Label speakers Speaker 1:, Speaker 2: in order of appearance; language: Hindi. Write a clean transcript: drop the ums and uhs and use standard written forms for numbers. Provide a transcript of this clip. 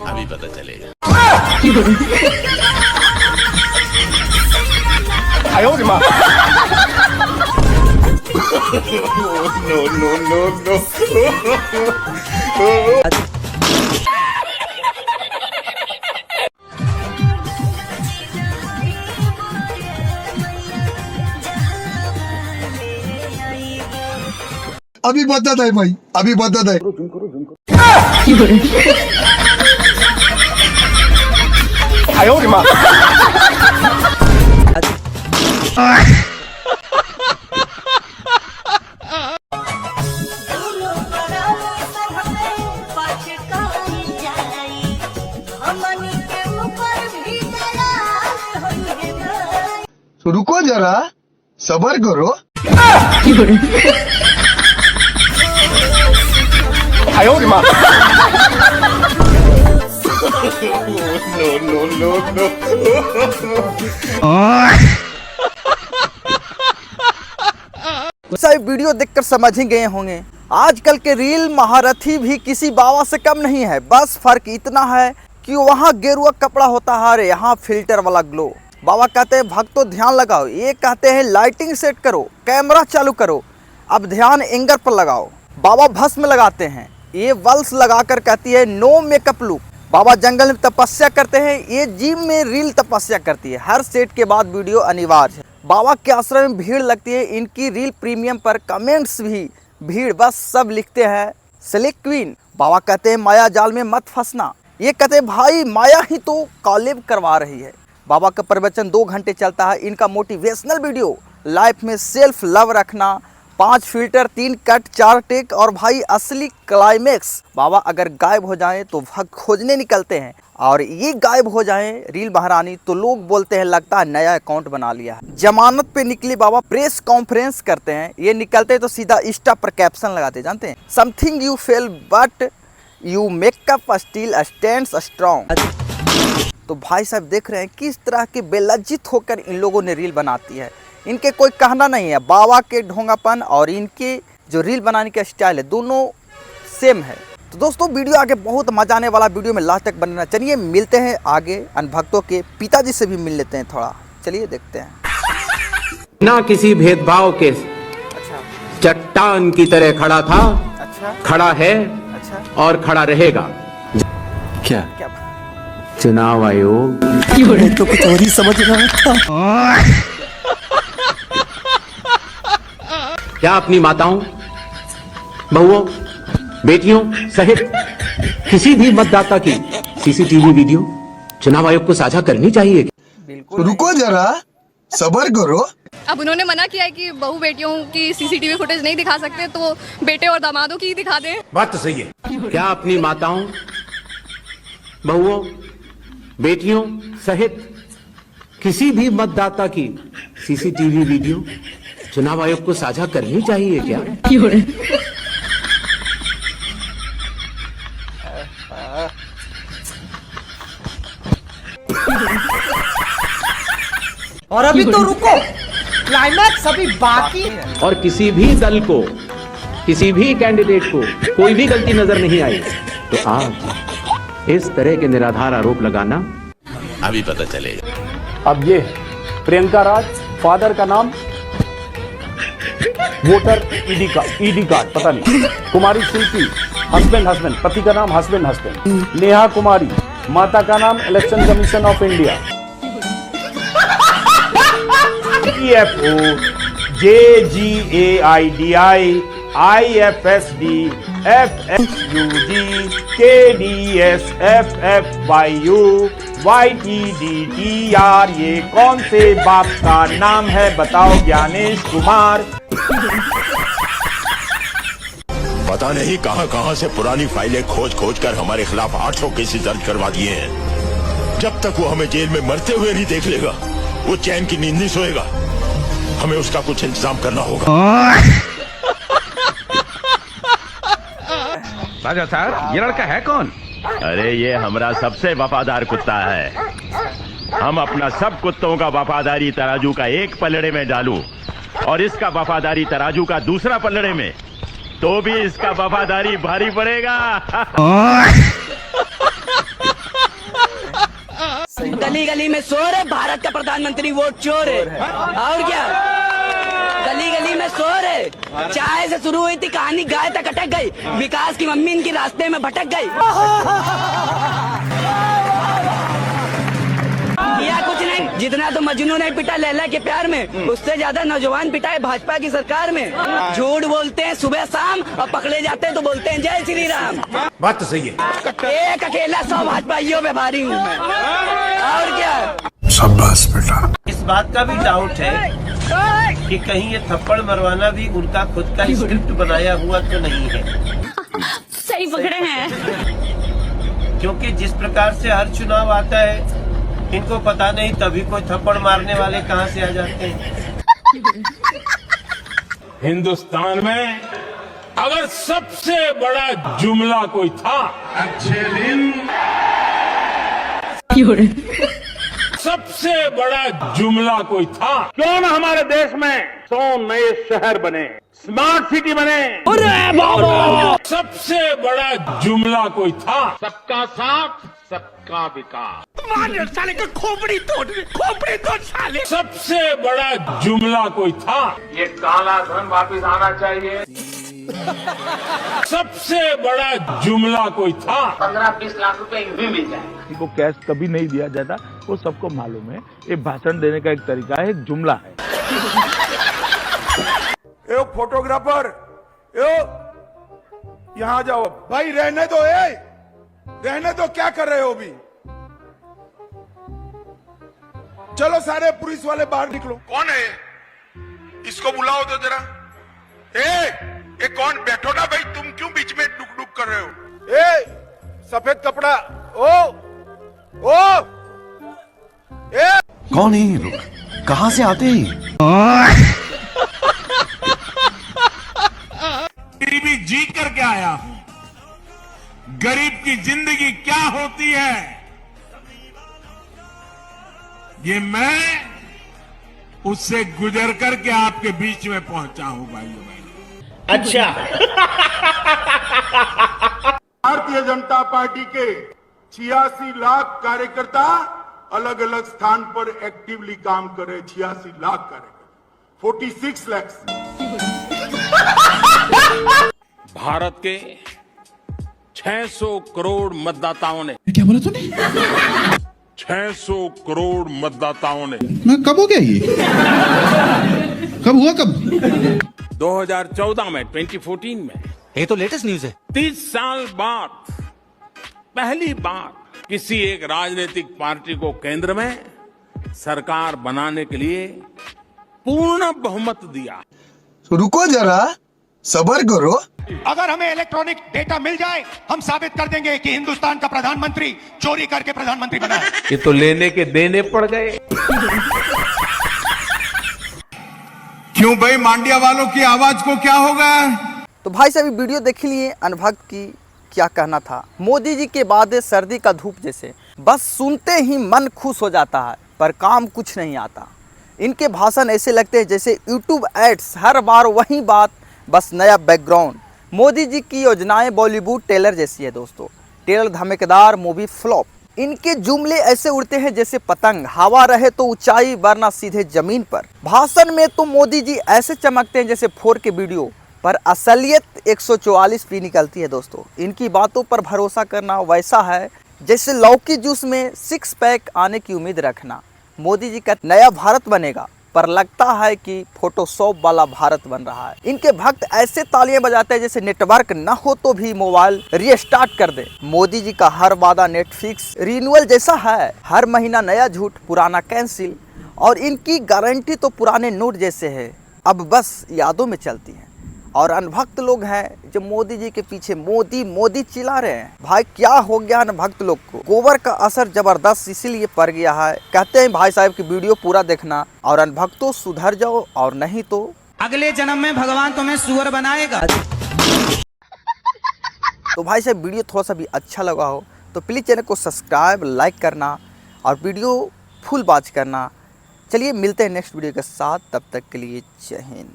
Speaker 1: अभी पता चलेगा। No no no no.
Speaker 2: अभी बदत है भाई, अभी बदत है। तो रुको जरा, सबर करो। No no no no.
Speaker 3: सारे वीडियो देखकर समझ ही गए होंगे, आजकल के रील महारथी भी किसी बाबा से कम नहीं है। बस फर्क इतना है कि वहाँ गेरुआ कपड़ा होता है और यहाँ फिल्टर वाला ग्लो। बाबा कहते हैं भक्तों ध्यान लगाओ, ये कहते हैं लाइटिंग सेट करो, कैमरा चालू करो, अब ध्यान एंगर पर लगाओ। बाबा भस्म लगाते हैं, ये वल्स लगाकर कहती है नो मेकअप लुक। बाबा जंगल में तपस्या करते हैं, ये जिम में रील तपस्या करती है। हर सेट के बाद वीडियो अनिवार्य है। बाबा के आश्रम में भीड़ लगती है, इनकी रील प्रीमियम पर कमेंट्स भी भीड़, बस सब लिखते हैं सिलेक्ट क्वीन। बाबा कहते हैं माया जाल में मत फंसना, ये कहते हैं भाई माया ही तो कॉलेब करवा रही है। बाबा का प्रवचन 2 घंटे चलता है। इनका मोटिवेशनल वीडियो लाइफ में सेल्फ लव रखना, 5 फिल्टर, 3 कट, 4 टेक और भाई असली क्लाइमेक्स। बाबा अगर गायब हो जाएं तो भक्त खोजने निकलते हैं, और ये गायब हो जाएं रील महारानी तो लोग बोलते हैं लगता है नया अकाउंट बना लिया है। जमानत पे निकले बाबा प्रेस कॉन्फ्रेंस करते हैं, ये निकलते तो सीधा इंस्टा पर कैप्शन लगाते, जानते हैं something you fail but you makeup still stands strong. तो भाई साहब देख रहे हैं किस तरह के बेलज्जित होकर इन लोगों ने रील बनाती है। इनके कोई कहना नहीं है, बाबा के ढोंगापन और इनके जो रील बनाने का स्टाइल है दोनों सेम है। तो दोस्तों वीडियो आगे बहुत मजा आने वाला, वीडियो में लास्ट तक बनना। चलिए मिलते हैं आगे, अनभक्तों के पिताजी से भी मिल लेते हैं थोड़ा, चलिए देखते हैं।
Speaker 4: ना किसी भेदभाव के
Speaker 3: अच्छा
Speaker 4: चट्टान की तरह खड़ा था,
Speaker 3: अच्छा
Speaker 4: खड़ा है,
Speaker 3: अच्छा
Speaker 4: और खड़ा रहेगा।
Speaker 1: क्या?
Speaker 3: क्या
Speaker 4: चुनाव आयोग
Speaker 2: तो कुछ और ही समझ रहा था।
Speaker 4: क्या अपनी माताओं, बहुओं, बेटियों सहित किसी भी मतदाता की सीसीटीवी वीडियो चुनाव आयोग को साझा करनी चाहिए?
Speaker 3: बिल्कुल।
Speaker 2: रुको जरा, सबर करो।
Speaker 5: अब उन्होंने मना किया है कि बहू बेटियों की सीसीटीवी फुटेज नहीं दिखा सकते, तो बेटे और दामादों की दिखा दें।
Speaker 4: बात तो सही है। क्या अपनी माताओं, बहुओं, बेटियों सहित किसी भी मतदाता की सीसीटीवी वीडियो चुनाव आयोग को साझा करनी चाहिए क्या?
Speaker 6: और अभी तो रुको, क्लाइमैक्स अभी बाकी है।
Speaker 4: और किसी भी दल को, किसी भी कैंडिडेट को कोई भी गलती नजर नहीं आई तो आज इस तरह के निराधार आरोप लगाना
Speaker 1: अभी पता चलेगा।
Speaker 7: अब ये प्रियंका राज, फादर का नाम वोटर ईडी कार्ड पता नहीं, कुमारी शिल्पी हस्बैंड, पति का नाम हस्बैंड, नेहा कुमारी, माता का नाम election commission of India, EFO, JGAIDI, IFSD, FSUG, KDS, FFYU, YTDTR। ये कौन से बाप का नाम है बताओ ज्ञानेश कुमार।
Speaker 1: पता नहीं कहां से पुरानी फाइलें खोज कर हमारे खिलाफ 800 केसेस दर्ज करवा दिए हैं। जब तक वो हमें जेल में मरते हुए नहीं देख लेगा, वो चैन की नींद नहीं सोएगा। हमें उसका कुछ इंतजाम करना होगा।
Speaker 8: राजा साहब, ये लड़का है कौन?
Speaker 9: अरे ये हमारा सबसे वफादार कुत्ता है। हम अपना सब कुत्तों का वफादारी तराजू का एक पलड़े में डालूं और इसका वफादारी तराजू का दूसरा पलड़े में, तो भी इसका वफादारी भारी पड़ेगा।
Speaker 6: गली गली में शोर है, भारत का प्रधानमंत्री वोट चोर है। और क्या, गली गली में शोर है। चाय से शुरू हुई थी कहानी, गाय तक अटक गई। विकास की मम्मी इनकी रास्ते में भटक गई। या कुछ नहीं, जितना तो मजनू ने पिटा लैला के प्यार में, उससे ज्यादा नौजवान पिटा है भाजपा की सरकार में। झूठ बोलते हैं सुबह शाम और पकड़े जाते हैं तो बोलते हैं जय श्री राम।
Speaker 4: बात तो सही है।
Speaker 6: एक अकेला 100 भाजपाइयों पे भारी हूँ मैं। और क्या,
Speaker 2: शाबाश बेटा।
Speaker 10: इस बात का भी डाउट है कि कहीं ये थप्पड़ मरवाना भी उनका खुद का स्क्रिप्ट बनाया हुआ तो नहीं है।
Speaker 5: सही पकड़े हैं।
Speaker 10: क्योंकि जिस प्रकार से हर चुनाव आता है, इनको पता नहीं तभी कोई थप्पड़ मारने वाले कहाँ से आ जाते हैं।
Speaker 8: हिंदुस्तान में अगर सबसे बड़ा जुमला कोई था, अच्छे दिन सबसे बड़ा जुमला कोई था, क्यों न हमारे देश में 100 नए शहर बने, स्मार्ट सिटी बने। सबसे बड़ा जुमला कोई था, सबका साथ सबका विकास। साले का खोपड़ी तोड़ साले। सबसे बड़ा जुमला कोई था, ये काला धन वापिस आना चाहिए। सबसे बड़ा जुमला कोई था,
Speaker 10: 15-20 लाख रुपए यूं भी मिल जाए।
Speaker 7: किसी को कैश कभी नहीं दिया जाता, वो सबको मालूम है। ये भाषण देने का एक तरीका है, एक जुमला है।
Speaker 1: ए फोटोग्राफर, यहाँ जाओ भाई। रहने दो, रहने दो, क्या कर रहे हो अभी? चलो सारे पुलिस वाले बाहर निकलो। कौन है? इसको बुलाओ तो जरा। ए कौन? बैठो ना भाई, तुम क्यों बीच में डुक डुक कर रहे हो? सफेद कपड़ा, ओ
Speaker 2: कौन है ये लोग? कहाँ से आते हैं?
Speaker 8: गरीबी जी करके आया हूं। गरीब की जिंदगी क्या होती है, ये मैं उससे गुजर करके आपके बीच में पहुंचा हूं भाइयों बहनों।
Speaker 10: अच्छा,
Speaker 1: भारतीय जनता पार्टी के 86 लाख कार्यकर्ता अलग अलग स्थान पर एक्टिवली काम कर रहे। 86 लाख कार्यकर्ता, 46 लाख।
Speaker 8: भारत के 600 करोड़ मतदाताओं ने,
Speaker 2: क्या बोला तूने?
Speaker 8: 600 करोड़ मतदाताओं ने,
Speaker 2: मैं कब हो गया ये? कब हुआ कब?
Speaker 8: 2014 में, 2014 में,
Speaker 3: ये तो लेटेस्ट न्यूज है।
Speaker 8: 30 साल बाद पहली बार किसी एक राजनीतिक पार्टी को केंद्र में सरकार बनाने के लिए पूर्ण बहुमत दिया।
Speaker 2: तो रुको जरा, सबर करो।
Speaker 11: अगर हमें इलेक्ट्रॉनिक डेटा मिल जाए, हम साबित कर देंगे कि हिंदुस्तान का प्रधानमंत्री चोरी करके प्रधानमंत्री बना है।
Speaker 7: ये तो लेने के देने पड़ गए।
Speaker 1: क्यों भाई, मांडिया वालों की आवाज को क्या हो गया?
Speaker 3: तो भाई साहब वीडियो देख लिए, अनभक्त की क्या कहना था। मोदी जी के बाद सर्दी का धूप जैसे, बस सुनते ही मन खुश हो जाता है, पर काम कुछ नहीं आता। इनके भाषण ऐसे लगते हैं जैसे यूट्यूब एड्स, हर बार वही बात, बस नया बैकग्राउंड। मोदी जी की योजनाएं बॉलीवुड टेलर जैसी है दोस्तों, टेलर धमाकेदार, मूवी फ्लॉप। इनके जुमले ऐसे उड़ते हैं जैसे पतंग, हवा रहे तो ऊंचाई वरना सीधे जमीन पर। भाषण में तो मोदी जी ऐसे चमकते हैं जैसे 4K वीडियो, पर असलियत 144 भी निकलती है दोस्तों। इनकी बातों पर भरोसा करना वैसा है जैसे लौकी जूस में 6 पैक आने की उम्मीद रखना। मोदी जी का नया भारत बनेगा, पर लगता है कि फोटोशॉप वाला भारत बन रहा है। इनके भक्त ऐसे तालियां बजाते हैं जैसे नेटवर्क न हो तो भी मोबाइल रीस्टार्ट कर दे। मोदी जी का हर वादा नेटफ्लिक्स रिन्यूअल जैसा है, हर महीना नया झूठ, पुराना कैंसिल, और इनकी गारंटी तो पुराने नोट जैसे है, अब बस यादों में चलती है। और अनभक्त लोग हैं जो मोदी जी के पीछे मोदी मोदी चिल्ला रहे हैं। भाई क्या हो गया अनभक्त लोग को? गोबर का असर जबरदस्त इसीलिए पड़ गया है। कहते हैं भाई साहब की वीडियो पूरा देखना, और अनभक्तों सुधर जाओ, और नहीं तो
Speaker 6: अगले जन्म में भगवान तुम्हें सुअर बनाएगा।
Speaker 3: तो भाई साहब वीडियो थोड़ा सा भी अच्छा लगा हो तो प्लीज़ चैनल को सब्सक्राइब, लाइक करना और वीडियो फुल वॉच करना। चलिए मिलते हैं नेक्स्ट वीडियो के साथ, तब तक के लिए जय हिंद।